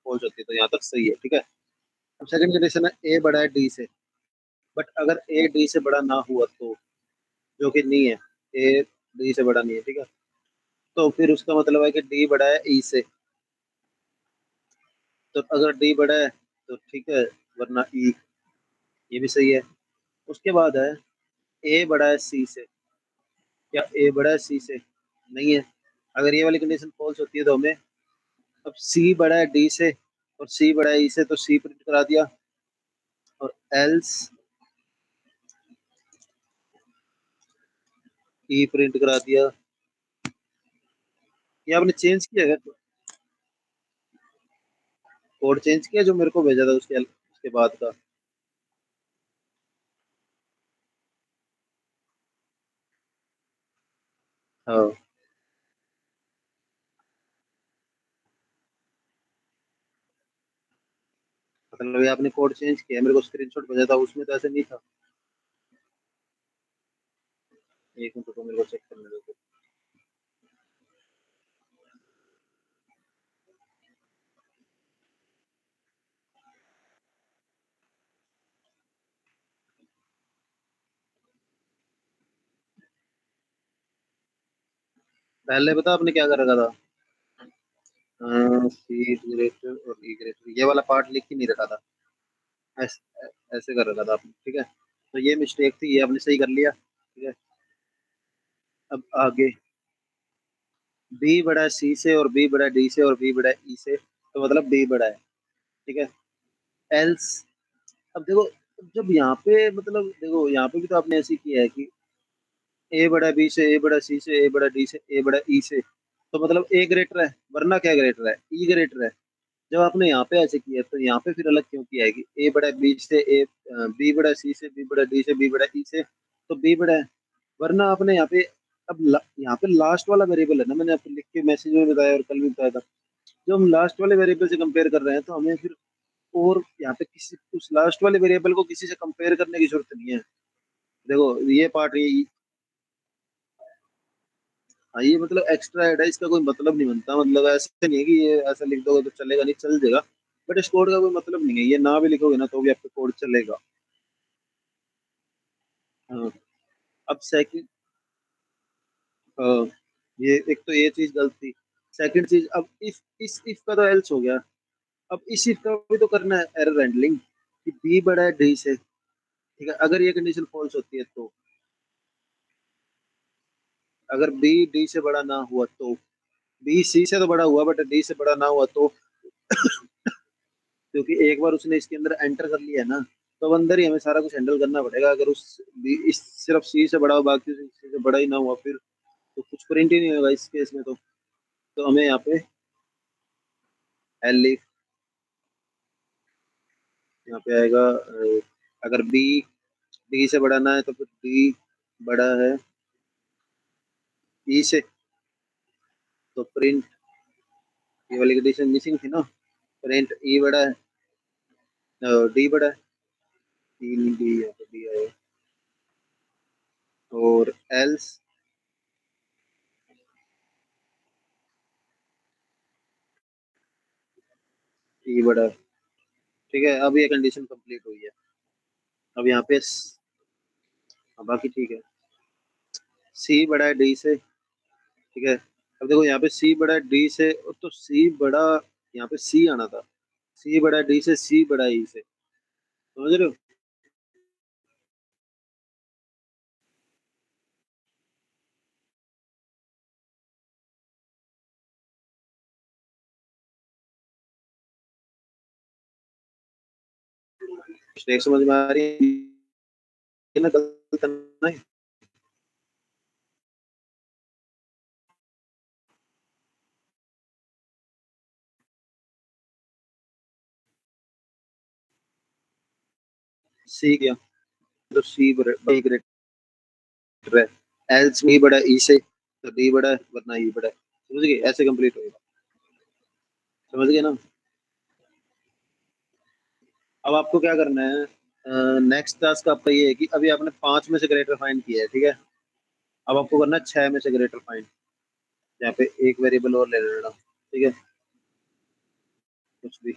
False होती है, तो यहाँ तक सही है, ठीक है। अब सेकंड कंडीशन है ए बड़ा है डी से, बट अगर ए डी से बड़ा ना हुआ तो, जो कि नहीं है, ए डी से बड़ा नहीं है, ठीक है, तो फिर उसका मतलब है कि डी बड़ा है ई से। तो अगर डी बड़ा है तो ठीक है, वरना ई, ये भी सही है। उसके बाद है ए बड़ा है सी से। क्या ए बड़ा है सी से? नहीं है। अगर ये वाली कंडीशन फॉल्स होती है तो हमें, अब सी बड़ा है डी से और सी बड़ा है ई से, तो सी प्रिंट करा दिया, और एल्स ई प्रिंट करा दिया। ये आपने चेंज किया है, कोड चेंज किया जो मेरे को भेजा था उसके बाद का। हाँ, मतलब ये आपने कोड चेंज किया, मेरे को स्क्रीनशॉट भेजा था, उसमें तो ऐसे नहीं था। एक मिनट को मेरे को चेक करने दो। पहले पता आपने क्या कर रखा था? सी ग्रेटर और ई ग्रेटर, ये वाला पार्ट लिख ही नहीं रखा था। ऐसे ऐसे कर रखा था आपने, ठीक है। तो ये मिस्टेक थी, ये आपने सही कर लिया, ठीक है। अब आगे, बी बड़ा है सी से और बी बड़ा है डी से और बी बड़ा है ई से, तो मतलब बी बड़ा है, ठीक है। एल्स, अब देखो, जब यहाँ पे मतलब देखो यहाँ पे भी तो आपने ऐसे ही किया है कि ए बड़ा बी से, ए बड़ा सी से, ए बड़ा डी से, ए बड़ा ई से, तो मतलब ए ग्रेटर है, वरना क्या ग्रेटर है, ई ग्रेटर है। जब आपने यहाँ पे ऐसे किया तो यहाँ पे फिर अलग क्यों किया है कि ए बड़ा बी से, ए बी बड़ा सी से, बी बड़ा डी से, बी बड़ा ई से, तो बी बड़ा है। वरना आपने यहाँ पे, अब यहाँ पे लास्ट वाला वेरिएबल है ना, मैंने आपको लिख के मैसेज में बताया और कल भी बताया था, जो हम लास्ट वाले वेरिएबल से कंपेयर कर रहे हैं, तो हमें फिर और यहाँ पे किसी उस लास्ट वाले वेरिएबल को किसी से कंपेयर करने की जरूरत नहीं है। देखो ये पार्ट, ये, हाँ, ये मतलब एक्स्ट्रा ऐड है, इसका कोई मतलब नहीं बनता, मतलब ऐसे नहीं है कि ये ऐसा लिख दोगे तो चलेगा, नहीं चल जाएगा, बट इस कोड का कोई मतलब नहीं है, ये ना भी लिखोगे ना तो भी आपका कोड चलेगा। हाँ। अब सेकंड, हाँ, ये एक तो ये चीज गलत थी। सेकंड चीज, अब इस इफ का तो एल्स हो गया, अब इस इफ का भी तो करना है एरर हैंडलिंग, कि बी बड़ा है डी से, ठीक है, अगर ये कंडीशन फॉल्स होती है तो, अगर बी डी से बड़ा ना हुआ तो, बी सी से तो बड़ा हुआ बट डी से बड़ा ना हुआ तो, क्योंकि एक बार उसने इसके अंदर एंटर कर लिया है ना, तो अब अंदर ही हमें सारा कुछ हैंडल करना पड़ेगा। अगर इस सिर्फ सी से बड़ा हो, बाकी सी से बड़ा ही ना हुआ, फिर तो कुछ प्रिंट ही नहीं होगा इस केस में। तो हमें यहाँ पे एल, यहाँ पे आएगा अगर बी डी से बड़ा ना है तो फिर डी बड़ा है ई से, तो प्रिंट, ये वाली कंडीशन मिसिंग थी ना, प्रिंट ई बड़ा है, डी बड़ा है, तीन डी यहाँ पे डी आएगा, और एल्स ई बड़ा है, ठीक है। अब ये कंडीशन कंप्लीट हुई है। अब यहाँ पे हाँ, बाकी ठीक है। सी बड़ा है डी से, ठीक है। अब देखो यहाँ पे सी बड़ा है डी से, और तो सी बड़ा, यहाँ पे सी आना था, सी बड़ा है डी से, सी बड़ा है ई से, समझ रहे हो? मिस्टेक समझ में आ रही है ना, गलत करना है। सी गया, तो सी बड़ा ग्रेटर है, एल्स बी बड़ा ई से, तो डी बड़ा है वरना ई बड़ा है, समझ गए? ऐसे कंप्लीट होगा, समझ गए ना? अब आपको क्या करना है, नेक्स्ट टास्क आपका ये है कि अभी आपने पांच में से ग्रेटर फाइंड किया है, ठीक है। अब आपको करना है छह में से ग्रेटर फाइंड, यहाँ पे एक वेरिएबल और ले लेना, ठीक है। कुछ भी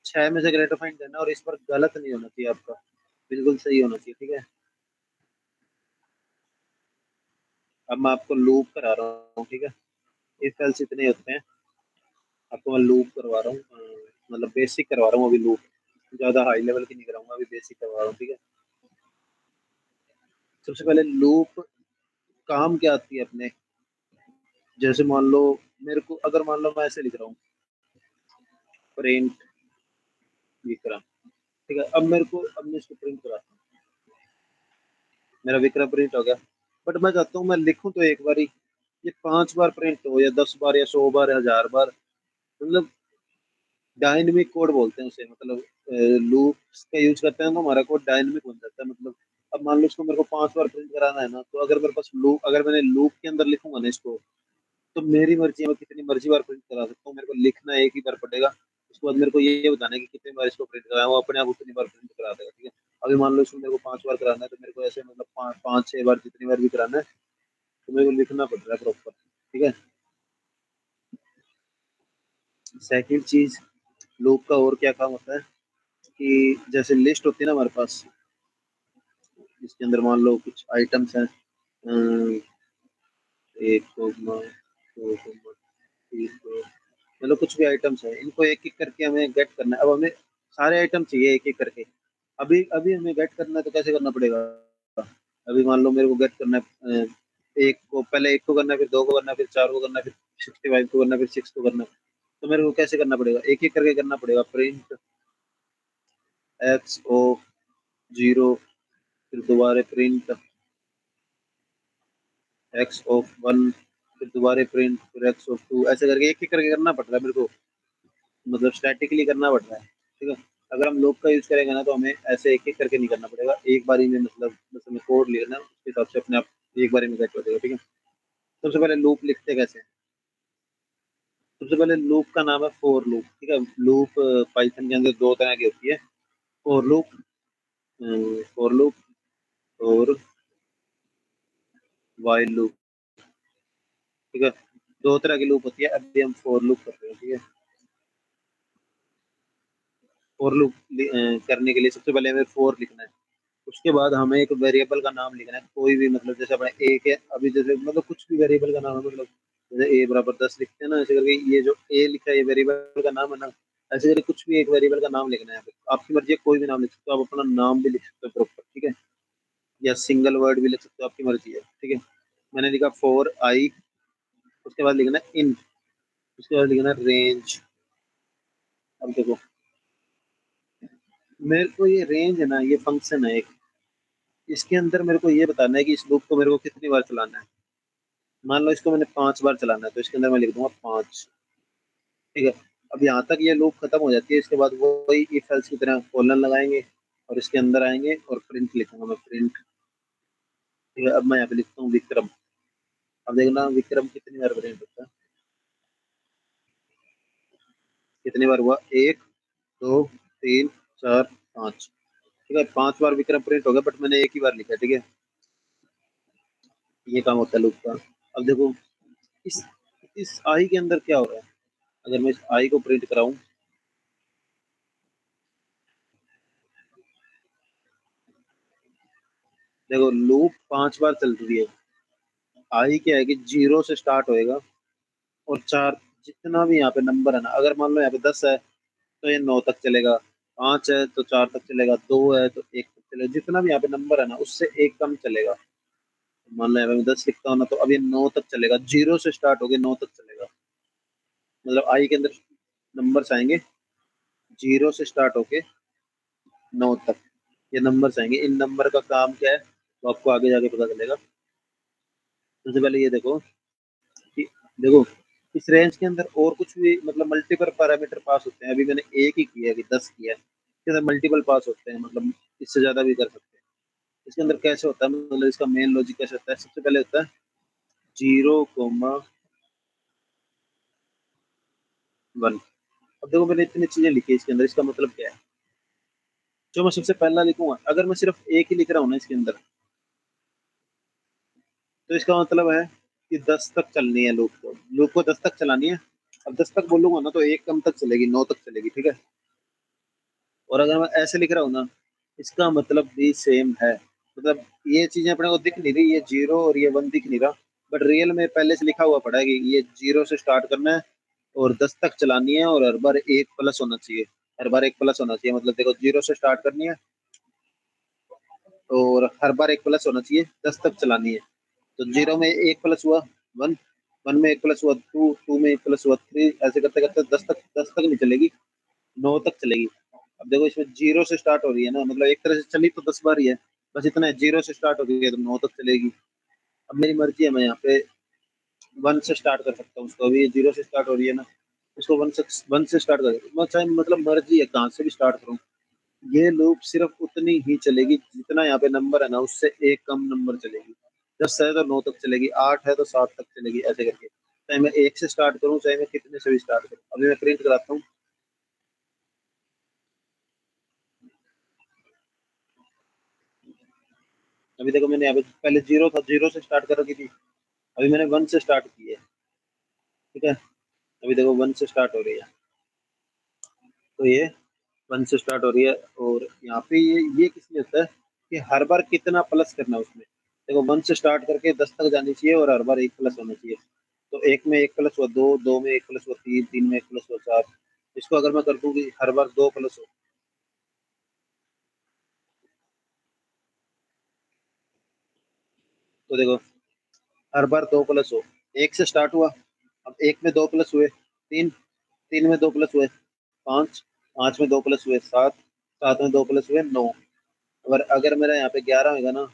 6 में से ग्रेटर फाइंड करना है और इस पर गलत नहीं होना चाहिए आपका, बिल्कुल सही होना चाहिए, ठीक है। अब मैं आपको लूप करा रहा हूँ, ठीक है। इफ एल्स इतने होते हैं, आपको मैं लूप करवा रहा हूँ, मतलब बेसिक करवा रहा हूँ अभी लूप, ज्यादा हाई लेवल की नहीं कराऊंगा, अभी बेसिक करवा रहा हूँ, ठीक है। सबसे पहले लूप काम क्या आती है अपने, जैसे मान लो मेरे को, अगर मान लो मैं ऐसे लिख रहा हूँ प्रिंट विक्रम, ठीक है। अब मैं इसको प्रिंट कराता हूँ, मेरा विक्रम प्रिंट हो गया। बट मैं चाहता हूँ मैं लिखूं तो एक बार ही, ये 5 बार प्रिंट हो या 10 बार या 100 बार या 1000 बार, मतलब डायनेमिक कोड बोलते हैं उसे, मतलब लूप का यूज करते हैं तो हमारा कोड डायनेमिक बन जाता है, मतलब अब मान लो इसको मेरे को 5 बार प्रिंट कराना है ना, तो अगर मेरे पास लूप, अगर मैंने लूप के अंदर लिखूंगा ना इसको, तो मेरी मर्जी है, मैं कितनी मर्जी बार प्रिंट करा सकता हूँ, मेरे को लिखना एक ही बार पड़ेगा। उसके बाद मेरे को ये बताना है कि कितनी बार इसको प्रिंट कराया, वो अपने आप उतनी बार प्रिंट करा देगा, ठीक है। अभी मान लो इसको मेरे को 5 बार कराना है, तो मेरे को ऐसे मतलब 5 5 6 बार जितनी बार भी कराना है, तो मेरे को लिखना पड़ रहा है प्रॉपर, ठीक है। सेकंड चीज, लूप का और क्या काम होता है कि जैसे लिस्ट होती है ना हमारे पास, इसके अंदर मान लो कुछ आइटम्स हैं, एक कोमा, दो कोमा, तीन को, मतलब कुछ भी आइटम्स है, इनको एक एक करके हमें गेट करना है। अब हमें सारे आइटम चाहिए एक एक करके, अभी अभी हमें गेट करना है, तो कैसे करना पड़ेगा। अभी मान लो मेरे को गेट करना है, एक को पहले, एक को करना है, फिर दो को करना है, फिर चार को करना है, फिर 65 को करना है, फिर 6 को करना है। तो मेरे को कैसे करना पड़ेगा, एक एक करके करना पड़ेगा। प्रिंट एक्स ओ जीरो, फिर दोबारा प्रिंट एक्स ऑफ वन, फिर दोबारा प्रिंट, फिर एक्स ऑफ टू, ऐसे करके एक एक करके करना पड़ रहा है मेरे को, मतलब स्टैटिकली करना पड़ रहा है, ठीक है। अगर हम लूप का यूज करेंगे ना, तो हमें ऐसे एक एक करके नहीं करना पड़ेगा, एक बारी में, मतलब बस हमें कोड लिखना है, उसके हिसाब से अपने आप एक बारी में सेट हो जाएगा, ठीक है। सबसे पहले लूप लिखते कैसे हैं, सबसे पहले लूप का नाम है फोर लूप, ठीक है। लूप पाइथन के अंदर दो तरह की होती है, फोर लूप, फोर लूप और वाइल लूप, ठीक है। दो तरह की लूप होती है, अभी हम फोर लूप कर रहे हैं, ठीक है। फोर लूप करने के लिए सबसे पहले हमें फोर लिखना है, उसके बाद हमें एक वेरिएबल का नाम लिखना है, कोई भी, मतलब जैसे अपना एक है अभी, जैसे मतलब कुछ भी वेरिएबल का नाम है, मतलब जैसे A = 10 लिखते हैं ना, ऐसे करके ये जो ए लिखा है ये वेरिएबल का नाम है ना, ऐसे करके कुछ भी एक वेरिएबल का नाम लिखना है। आपकी मर्जी है, कोई भी नाम लिख सकते हो, आप अपना नाम भी लिख सकते हो प्रॉपर, ठीक है, या सिंगल वर्ड भी लिख सकते हो, आपकी मर्जी है, ठीक है। मैंने लिखा फोर आई, उसके बाद लिखना है इन, उसके बाद लिखना है रेंज। अब देखो, मेरे को ये रेंज है ना, ये फंक्शन है एक, इसके अंदर मेरे को ये बताना है कि इस लूप को मेरे को कितनी बार चलाना है। मान लो इसको मैंने 5 बार चलाना है, तो इसके अंदर मैं लिख दूंगा 5, ठीक है। अब यहाँ तक ये लूप खत्म हो जाती है, इसके बाद वो वही इफ एल्स की तरह कॉलन लगाएंगे और इसके अंदर आएंगे और प्रिंट लिखूंगा मैं, प्रिंट, ठीक है। अब मैं यहाँ पे लिखता हूँ विक्रम, अब देखना विक्रम कितनी बार प्रिंट होता है, कितनी बार हुआ, एक, दो, तीन, चार, पाँच, ठीक है। 5 बार विक्रम प्रिंट हो गया, बट मैंने एक ही बार लिखा है, ठीक है। ये काम होता है लूप का। अब देखो, इस इस आई के अंदर क्या हो रहा है, अगर मैं इस आई को प्रिंट कराऊं, देखो लूप 5 बार चल रही है, आई क्या है कि 0 से स्टार्ट होएगा और चार, जितना भी यहाँ पे नंबर है ना, अगर मान लो यहाँ पे 10 है तो ये 9 तक चलेगा, 5 है तो 4 तक चलेगा, 2 है तो 1 तक चलेगा, जितना भी यहाँ पे नंबर है ना उससे एक कम चलेगा। मान लो यहाँ पे मैं 10 लिखता हूँ ना, तो अब ये 9 तक चलेगा, 0 से स्टार्ट होके 9 तक चलेगा, मतलब आई के अंदर नंबर्स आएंगे 0 से स्टार्ट होके 9 तक, ये नंबर्स आएंगे। इन नंबर का काम क्या है, तो आपको आगे जाके पता चलेगा। सबसे पहले ये देखो कि, देखो इस रेंज के अंदर और कुछ भी, मतलब मल्टीपल पैरामीटर पास होते हैं, अभी मैंने एक ही किया है कि 10 किया है, इसके अंदर मल्टीपल पास होते हैं, मतलब इससे ज्यादा भी कर सकते हैं। इसके अंदर कैसे होता है, मतलब इसका मेन लॉजिक कैसे होता है, सबसे पहले होता है 0, 1। अब देखो मैंने इतनी चीजें लिखी है इसके अंदर, इसका मतलब क्या है, जो मैं सबसे पहला लिखूंगा, अगर मैं सिर्फ एक ही लिख रहा हूँ ना इसके अंदर, तो इसका मतलब है कि 10 तक चलनी है लूप को, 10 तक चलानी है, अब 10 तक बोलूंगा ना तो एक कम तक चलेगी, 9 तक चलेगी, ठीक है। और अगर मैं ऐसे लिख रहा हूँ ना, इसका मतलब भी सेम है। मतलब ये चीजें अपने को दिख नहीं रही, ये जीरो और ये वन दिख नहीं रहा, बट रियल में पहले से लिखा हुआ पड़ा है कि ये जीरो से स्टार्ट करना है और 10 तक चलानी है, और हर बार एक प्लस होना चाहिए। हर बार एक प्लस होना चाहिए, मतलब देखो जीरो से स्टार्ट करनी है और हर बार एक प्लस होना चाहिए, 10 तक चलानी है। तो जीरो में एक प्लस हुआ वन, वन में एक प्लस हुआ टू, टू में एक प्लस हुआ थ्री, ऐसे करते करते 10 तक, 10 तक नहीं चलेगी, 9 तक चलेगी। अब देखो इसमें जीरो से स्टार्ट हो रही है ना, मतलब एक तरह से चली तो 10 बार ही है, बस इतना है, जीरो से स्टार्ट हो गई है तो 9 तक चलेगी। अब मेरी मर्जी है, मैं यहाँ पे वन से स्टार्ट कर सकता हूँ उसको, अभी जीरो से स्टार्ट हो रही है ना, उसको वन से स्टार्ट कर, मैं चाहे मतलब मर्जी है कहाँ से भी स्टार्ट करूँ। ये लूप सिर्फ उतनी ही चलेगी जितना यहाँ पे नंबर है ना, उससे एक कम नंबर चलेगी। 10 है तो 9 तक चलेगी, 8 है तो 7 तक चलेगी, ऐसे करके, चाहे मैं एक से स्टार्ट करूँ चाहे मैं कितने से भी स्टार्ट करूँ। अभी मैं प्रिंट कराता हूँ। अभी देखो मैंने यहाँ पे पहले जीरो था, जीरो से स्टार्ट कर रखी थी, अभी मैंने वन से स्टार्ट की है, ठीक है। अभी देखो वन से स्टार्ट हो रही है, तो ये वन से स्टार्ट हो रही है। और यहाँ पे ये किस लिए होता है कि हर बार कितना प्लस करना है उसमें। देखो वन से स्टार्ट करके 10 तक जानी चाहिए और हर बार एक प्लस होना चाहिए। तो एक में एक प्लस हुआ दो, दो में एक प्लस हुआ तीन, तीन में एक प्लस हुआ चार। इसको अगर मैं कर दूं कि हर बार दो प्लस हो, तो देखो हर बार दो प्लस हो, एक से स्टार्ट हुआ, अब एक में दो प्लस हुए तीन, तीन में दो प्लस हुए पाँच, पाँच में दो प्लस हुए सात, सात में दो प्लस हुए नौ। अगर अगर मेरा यहाँ पे 11 होगा ना,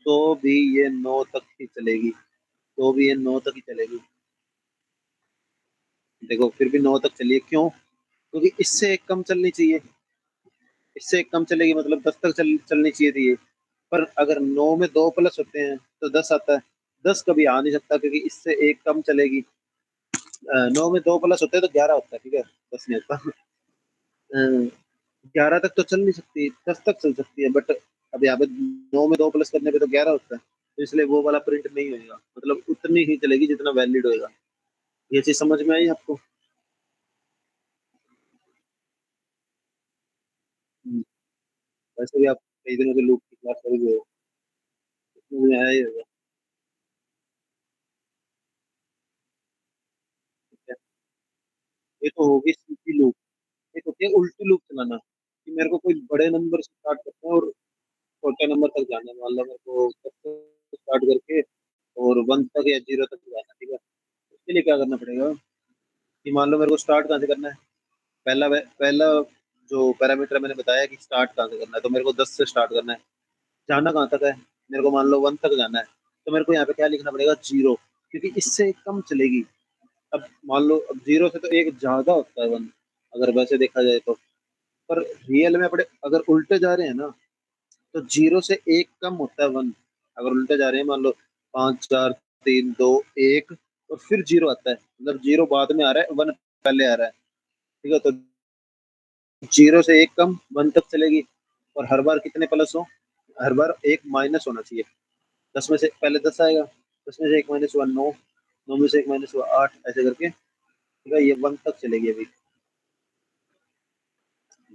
तो भी ये 9 तक ही चलेगी, तो भी ये 9 तक ही चलेगी। देखो फिर भी 9 तक चलिए, क्यों? क्योंकि इससे एक कम चलनी चाहिए, इससे एक कम चलेगी, मतलब 10 तक चलनी चाहिए थी ये। पर अगर 9 में दो प्लस होते हैं तो 10 आता है, 10 कभी आ नहीं सकता क्योंकि इससे एक कम चलेगी। 9 में दो प्लस होते हैं तो 11 होता है, ठीक है, 10 नहीं होता। 11 तक तो चल नहीं सकती, 10 तक चल सकती है, बट अब यहाँ पे 9 में दो प्लस करने पे तो 11 होता है, तो इसलिए वो वाला प्रिंट नहीं होएगा, मतलब उतनी ही चलेगी जितना वैलिड होएगा। ये चीज समझ में आई आपको? हम्म, वैसे भी आप कई दिनों के लूप की क्लास कर रहे हो, समझ में आया ही होगा। ठीक है? ये तो होगी सीधी लूप। एक होती है उल्टी लूप चलाना, कि मेरे को कोई बड़े नंबर से स्टार्ट करना है और छोटे नंबर तक जाना है, मान लो मेरे को 10 से स्टार्ट करके और वन तक या जीरो तक जाना है, ठीक है। उसके लिए क्या करना पड़ेगा कि मान लो मेरे को स्टार्ट कहाँ से करना है, पहला जो पैरामीटर मैंने बताया कि स्टार्ट कहाँ से करना है, तो मेरे को 10 से स्टार्ट करना है। जाना कहाँ तक है, मेरे को मान लो वन तक जाना है, तो मेरे को यहाँ पे क्या लिखना पड़ेगा, जीरो, क्योंकि इससे कम चलेगी। अब मान लो अब जीरो से तो एक ज्यादा होता है वन, अगर वैसे देखा जाए तो। पर रियल में अपने अगर उल्टे जा रहे हैं ना, तो जीरो से एक कम होता है वन। अगर उल्टे जा रहे हैं, मान लो पाँच चार तीन दो एक, और फिर जीरो आता है, मतलब जीरो बाद में आ रहा है, वन पहले आ रहा है, ठीक है। तो जीरो से एक कम वन तक चलेगी, और हर बार कितने प्लस हो, हर बार एक माइनस होना चाहिए। 10 में से पहले 10 आएगा, 10 में से एक माइनस हुआ नौ, नौ में से एक माइनस हुआ आठ, ऐसे करके, ठीक है, ये वन तक चलेगी अभी।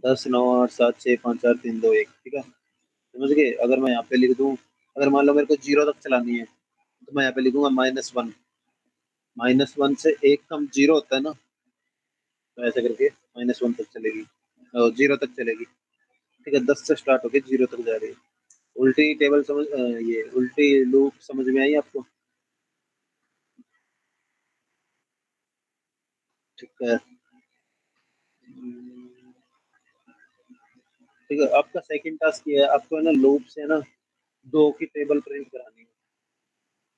10 9 8 7 6 5 4 3 2 1, ठीक है। समझ गए? अगर मैं यहाँ पे लिख दूँ, अगर मान लो मेरे को जीरो तक चलानी है, तो मैं यहाँ पे लिखूंगा माइनस वन, माइनस वन से एक कम जीरो होता है ना, तो ऐसे करके माइनस वन तक चलेगी और जीरो तक चलेगी, ठीक है। 10 से स्टार्ट होके जीरो तक जा रही है। उल्टी टेबल समझ ये उल्टी लूप समझ में आई आपको? ठीक है। ठीक है, आपका सेकंड टास्क ये है, आपको है ना लूप से है ना दो की टेबल प्रिंट करानी है,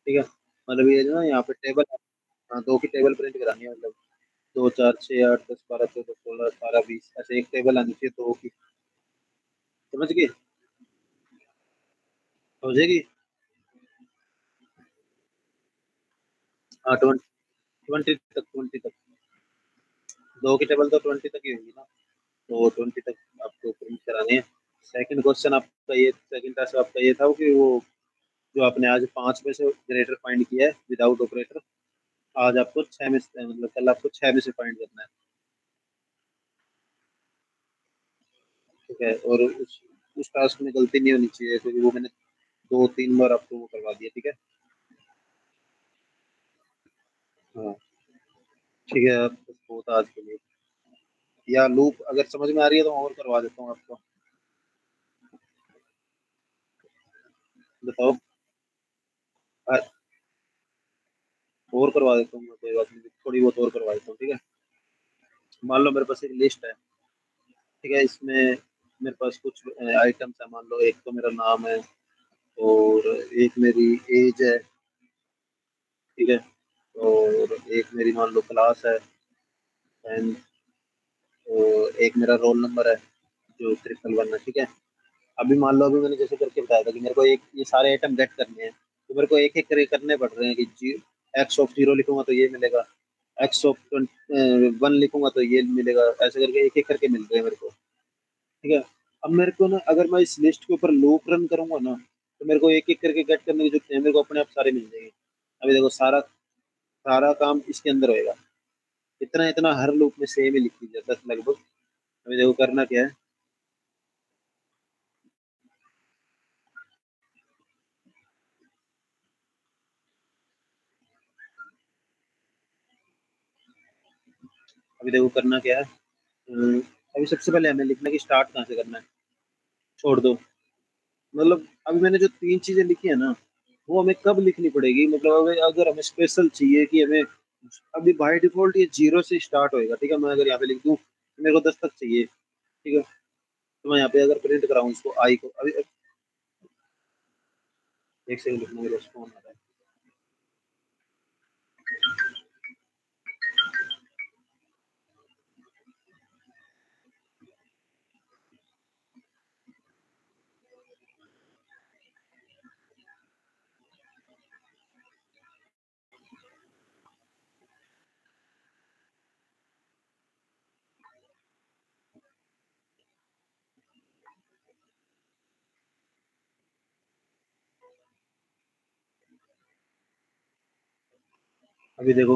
ठीक है। मतलब ये जो ना यहाँ पे टेबल, हाँ, दो की टेबल प्रिंट करानी है, मतलब दो चार छः आठ दस बारह चौदह सोलह अठारह बीस, ऐसे एक टेबल आनी चाहिए दो की। समझ गए? हो जाएगी। हाँ, 20 तक, 20 तक। दो की टेबल तो 20 तक ही होगी ना, तो 20 तक आपको प्रिंट करानी है। सेकंड क्वेश्चन आपका ये, सेकंड टास्क आपका ये था कि वो जो आपने आज पांच में से जनरेटर फाइंड किया है विदाउट ऑपरेटर, आज आपको 6 में से मतलब कल आपको 6 में से पॉइंट करना है। ठीक है, और उस टास्क में गलती नहीं होनी चाहिए, क्योंकि वो मैंने 2-3 बार आपको वो करवा दिया। ठीक है। हाँ। ठीक है, अब बस बहुत आज के लिए। या लूप अगर समझ में आ रही है तो मैं और करवा देता हूँ आपको। बताओ। अ- और करवा देता हूँ मैं, कोई बात नहीं, थोड़ी बहुत और करवा देता हूँ। ठीक है। मान लो मेरे पास एक लिस्ट है। ठीक है, इसमें मेरे पास कुछ आइटम्स है। मान लो एक तो मेरा नाम है, और एक मेरी एज है। ठीक है। और एक मेरी मान लो क्लास है, एंड और एक मेरा रोल नंबर है जो 111 है। ठीक है। अभी मान लो, अभी मैंने जैसे करके बताया था कि मेरे को एक ये सारे आइटम गेट करने हैं, तो मेरे को एक एक करके करने पड़ रहे हैं कि एक्स ऑफ 0 लिखूंगा तो ये मिलेगा, एक्स ऑफ 1 लिखूंगा तो ये मिलेगा, ऐसे करके एक एक करके मिल रहे हैं मेरे को। ठीक है। अब मेरे को ना, अगर मैं इस लिस्ट के ऊपर लूप रन करूंगा ना, तो मेरे को एक एक करके गेट करने की जरूरत नहीं है, मेरे को अपने आप सारे मिल जाएंगे। अभी देखो, सारा सारा काम इसके अंदर होएगा। इतना इतना हर लूप में सेम ही लिख दीजिए 10 लगभग। अभी देखो करना क्या है। अभी देखो करना क्या है। अभी सबसे पहले हमें लिखना कि स्टार्ट कहाँ से करना है। छोड़ दो। मतलब अभी मैंने जो 3 चीजें लिखी है ना, वो हमें कब लिखनी पड़ेगी, मतलब अगर अगर हमें स्पेशल चाहिए कि हमें, अभी बाय डिफॉल्ट ये 0 से स्टार्ट होएगा। ठीक है, मैं अगर यहाँ पे लिख दूँ मेरे को 10 तक चाहिए। ठीक है। तो मैं यहाँ पे अगर प्रिंट कराऊँ इसको आई को, अभी एक सेकंड लिखना, मेरे पास फोन आ रहा है। अभी देखो,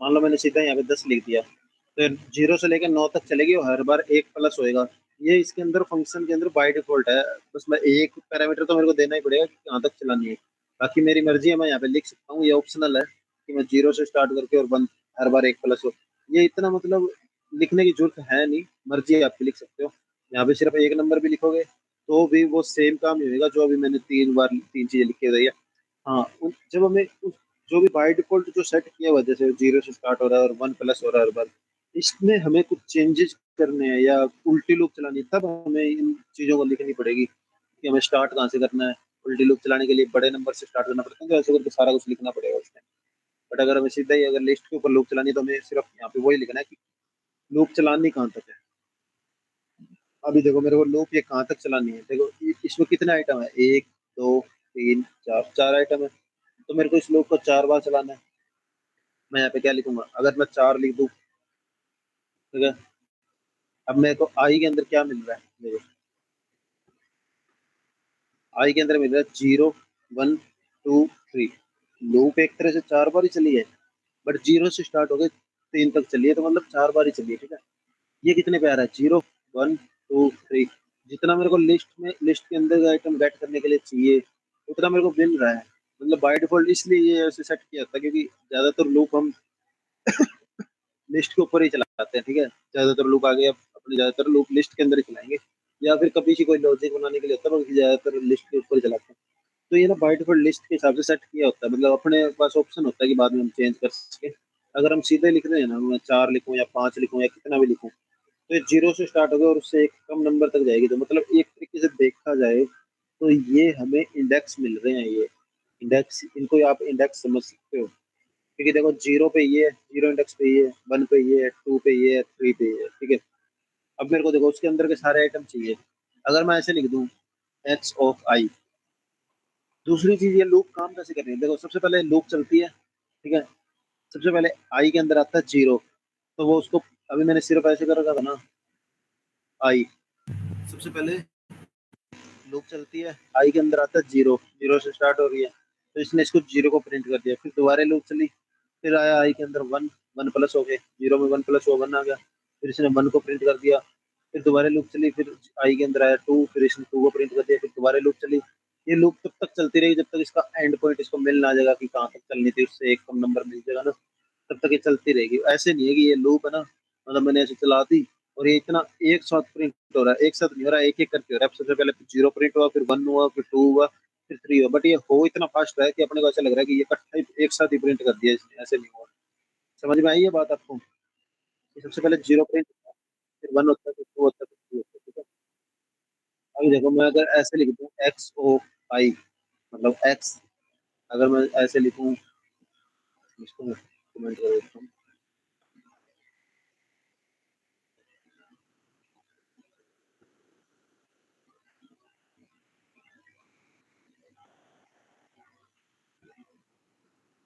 मान लो मैंने सीधा यहाँ पे 10 लिख दिया, तो 0 से लेकर 9 तक चलेगी और हर बार एक प्लस होएगा। ये इसके अंदर फंक्शन के अंदर बाय डिफॉल्ट है। बस मैं एक पैरामीटर तो मेरे को देना ही पड़ेगा कि कहाँ तक चलानी है। बाकी मेरी मर्जी है, मैं यहाँ पे लिख सकता हूँ, ये ऑप्शनल है कि मैं 0 से स्टार्ट करके और बंद हर बार एक प्लस हो। ये इतना मतलब लिखने की जरूरत है नहीं, मर्जी है आपकी, लिख सकते हो। यहाँ पे सिर्फ एक नंबर भी लिखोगे तो भी वो सेम काम ही होगा जो अभी मैंने 3 बार 3 चीजें लिखी हुई है। हाँ, जब हमें जो भी बाय डिफॉल्ट जो सेट किया हुआ है, जैसे 0 से स्टार्ट हो रहा है और 1 प्लस हो रहा है हर बार, इसमें हमें कुछ चेंजेस करने हैं या उल्टी लूप चलानी है, तब हमें इन चीजों को लिखनी पड़ेगी कि हमें स्टार्ट कहाँ से करना है। उल्टी लूप चलाने के लिए बड़े नंबर से स्टार्ट करना पड़ता है, तो ऐसे करके सारा कुछ लिखना पड़ेगा उसमें। बट अगर हमें सीधा ही अगर लिस्ट के ऊपर लूप चलानी है, तो हमें सिर्फ यहाँ पे वही लिखना है कि लूप चलानी कहाँ तक है। अभी देखो मेरे को लूप ये कहाँ तक चलानी है। देखो इसमें कितने आइटम है, 1, 2, 3, 4 आइटम है। तो मेरे को इस लूप को 4 बार चलाना है। मैं यहाँ पे क्या लिखूंगा, अगर मैं 4 लिख दूँ। ठीक है। अब मेरे को आई के अंदर क्या मिल रहा है, देखो आई के अंदर मिल रहा है 0, 1, 2, 3। लूप एक तरह से 4 बार ही चली है, बट 0 से स्टार्ट हो गए 3 तक चली है, तो मतलब 4 बार ही चली है। ठीक है। ये कितने पे आ रहा है, 0, 1, 2, 3। जितना मेरे को लिस्ट के अंदर आइटम गेट करने के लिए चाहिए, उतना मेरे को मिल रहा है। मतलब बाय डिफॉल्ट इसलिए ये ऐसे सेट किया था, क्योंकि ज्यादातर लूप हम लिस्ट के ऊपर ही चलाते हैं। ठीक है। ज्यादातर लोग आगे अपने ज्यादातर लोग लिस्ट के अंदर ही चलाएंगे, या फिर कभी से कोई लॉजिक बनाने के लिए होता है, बाकी ज्यादातर लिस्ट के ऊपर ही चलाते हैं। तो ये ना बाय डिफॉल्ट लिस्ट के हिसाब से सेट किया होता है, मतलब अपने पास ऑप्शन होता है कि बाद में हम चेंज कर सके। अगर हम सीधे लिख रहे हैं ना, मैं 4 लिखूं या 5 लिखूं या कितना भी लिखूं, तो ये 0 से स्टार्ट होगा और उससे एक कम नंबर तक जाएगी। तो मतलब एक तरीके से देखा जाए तो ये हमें इंडेक्स मिल रहे हैं। ये इंडेक्स, इनको आप इंडेक्स समझ सकते हो, क्योंकि देखो 0 पे ये है, 0 इंडेक्स पे ये है, 1 पे ये है, 2 पे ये है, 3 पे ये है। ठीक है। अब मेरे को देखो उसके अंदर के सारे आइटम चाहिए। अगर मैं ऐसे लिख दूं एक्स ऑफ आई, दूसरी चीज ये लूप काम कैसे कर रही है, देखो सबसे पहले लूप चलती है। ठीक है। सबसे पहले आई के अंदर आता है 0, तो वो उसको, अभी मैंने सिर्फ ऐसे कर रखा था ना, आई सबसे पहले लूप चलती है, आई के अंदर आता है 0, 0 से स्टार्ट हो रही है, तो इसने इसको 0 को प्रिंट कर दिया। फिर दोबारा लूप चली, फिर आया आई के अंदर वन, वन प्लस हो गए, जीरो में वन प्लस हुआ वन आ गया, फिर इसने वन को प्रिंट कर दिया, फिर दोबारा लूप चली, फिर आई के अंदर आया टू, फिर इसने टू को प्रिंट कर दिया, फिर दोबारा लूप चली। ये लूप तब तक चलती रहेगी जब तक इसका एंड पॉइंट इसको मिल ना जाएगा कि कहाँ तक चलनी थी, उससे एक कम नंबर मिल जाएगा ना, तब तक ये चलती रहेगी। ऐसे नहीं है कि ये लूप है ना, मतलब मैंने ऐसे चला दी और ये इतना एक साथ प्रिंट हो रहा है, एक साथ नहीं हो रहा है, एक एक करके हो रहा है। सबसे पहले जीरो प्रिंट हुआ, फिर वन हुआ, फिर टू हुआ, फिर थ्री हुआ, बट ये हो इतना फास्ट रहा है कि अपने को ऐसा लग रहा है कि ये इकट्ठा एक साथ ही प्रिंट कर दिया इसने, ऐसे नहीं हुआ। समझ में आई ये बात आपको? कि सबसे पहले जीरो प्रिंट, फिर वन होता है, फिर टू होता है, फिर थ्री होता है, ठीक है। अभी देखो मैं अगर ऐसे लिख दूं एक्स ओ आई, मतलब एक्स, अगर मैं ऐसे लिखूं, इसको मैं कमेंट कर देता हूँ।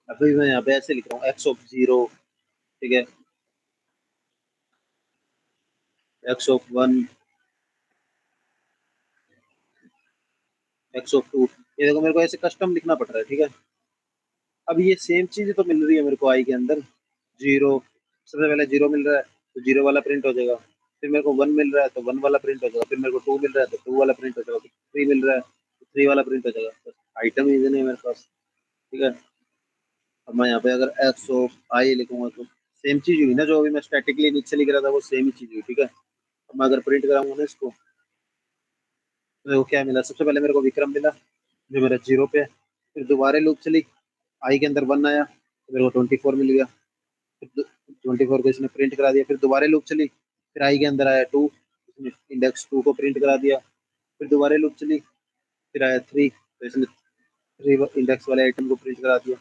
अभी मैं यहाँ पे ऐसे लिख रहा हूँ एक्स ऑफ जीरो, ठीक है, x of one, x of two, ये देखो मेरे को ऐसे कस्टम लिखना पड़ रहा है, ठीक है। अब ये सेम चीज तो मिल रही है मेरे को आई के अंदर, जीरो, सबसे पहले जीरो मिल रहा है तो जीरो वाला प्रिंट हो जाएगा, फिर मेरे को वन मिल रहा है तो वन वाला प्रिंट हो जाएगा, फिर मेरे को टू मिल रहा है तो टू वाला प्रिंट हो जाएगा, फिर थ्री मिल रहा है तो थ्री वाला प्रिंट हो जाएगा, बस आइटम ही इतने हैं मेरे पास, ठीक है। अब मैं यहाँ पे अगर एक्स ऑफ आई लिखूंगा तो सेम चीज हुई ना, जो अभी मैं स्टैटिकली नीचे लिख रहा था वो सेम ही चीज हुई, ठीक है। अब मैं अगर प्रिंट कराऊंगा ना इसको, तो मेरे को क्या मिला, सबसे पहले मेरे को विक्रम मिला जो मेरा जीरो पे है, फिर दोबारा लूप चली, आई के अंदर वन आया तो मेरे को 24 मिल गया, फिर 24 को इसने प्रिंट करा दिया, फिर दोबारा लूप चली, फिर आई के अंदर आया टू, इसने इंडेक्स टू को प्रिंट करा दिया, फिर दोबारा लूप चली, फिर आया थ्री, तो इसने थ्री इंडेक्स वाले आइटम को प्रिंट करा दिया।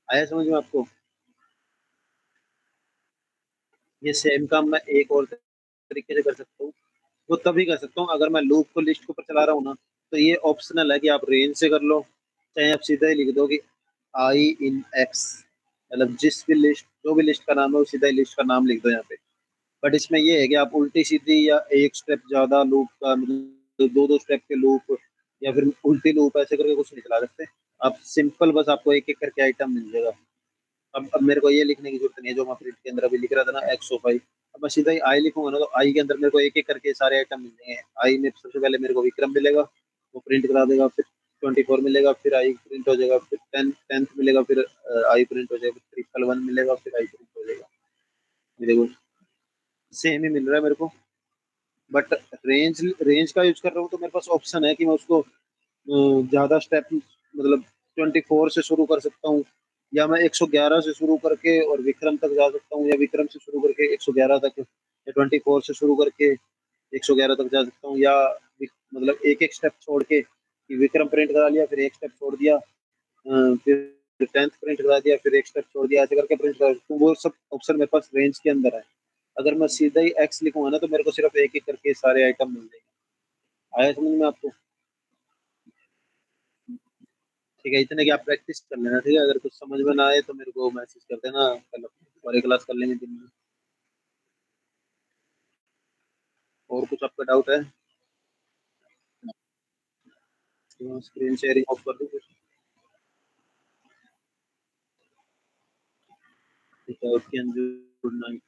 आया समझ में आपको? ये सेम काम मैं एक और तरीके से कर सकता हूँ, वो तभी कर सकता हूँ अगर मैं लूप को लिस्ट के ऊपर चला रहा हूँ ना, तो ये ऑप्शनल है कि आप रेंज से कर लो, चाहे आप सीधा ही लिख दो कि आई इन एक्स, मतलब जिस भी लिस्ट, जो भी लिस्ट का नाम है वो सीधा ही लिस्ट का नाम लिख दो यहाँ पे। बट इसमें ये है कि आप उल्टी सीधी या एक स्टेप ज्यादा लूप का, मतलब दो दो स्टेप के लूप या फिर उल्टी लूप ऐसे करके कुछ नहीं चला सकते। आप सिंपल बस आपको एक एक करके आइटम मिल जाएगा। अब मेरे को ये लिखने की जरूरत नहीं है जो मैं प्रिंट के अंदर अभी लिख रहा था ना एक्स ऑफ आई, अब मैं सीधा ही आई लिखूंगा ना तो आई के अंदर मेरे को एक एक करके सारे आइटम मिल जाएंगे। आई में सबसे पहले मेरे को विक्रम मिलेगा, वो प्रिंट करा देगा, फिर 24 मिलेगा, फिर आई प्रिंट हो जाएगा, फिर टेंथ मिलेगा, फिर आई प्रिंट हो जाएगा, फिर ट्रिपल वन मिलेगा, फिर आई प्रिंट हो जाएगा। ये देखो सेम ही मिल रहा है मेरे को, बट रेंज रेंज का यूज कर रहा हूँ तो मेरे पास ऑप्शन है कि मैं उसको ज्यादा स्टेप, मतलब 24 से शुरू कर सकता हूँ, या मैं 111 से शुरू करके और विक्रम तक जा सकता हूँ, या विक्रम से शुरू करके 111 तक, या 24 से शुरू करके 111 तक जा सकता हूँ, या मतलब एक एक स्टेप छोड़ के कि विक्रम प्रिंट करा लिया, फिर एक स्टेप छोड़ दिया, फिर टेंथ प्रिंट करा दिया, फिर एक स्टेप छोड़ दिया, ऐसे करके प्रिंट करा, तो वो सब ऑप्शन मेरे पास रेंज के अंदर है। अगर मैं सीधा ही एक्स लिखूंगा ना तो मेरे को सिर्फ एक एक करके सारे आइटम मिल जाएंगे। आया समझ में आपको? ठीक है, इतने की आप प्रैक्टिस कर लेना, ठीक है। अगर कुछ समझ में ना आए तो मेरे को मैसेज कर देना, कल और एक क्लास कर लेंगे दिन में। और कुछ आपका डाउट है? स्क्रीन शेयरिंग ऑफ कर दूँ? ठीक है, ओके, गुड नाइट।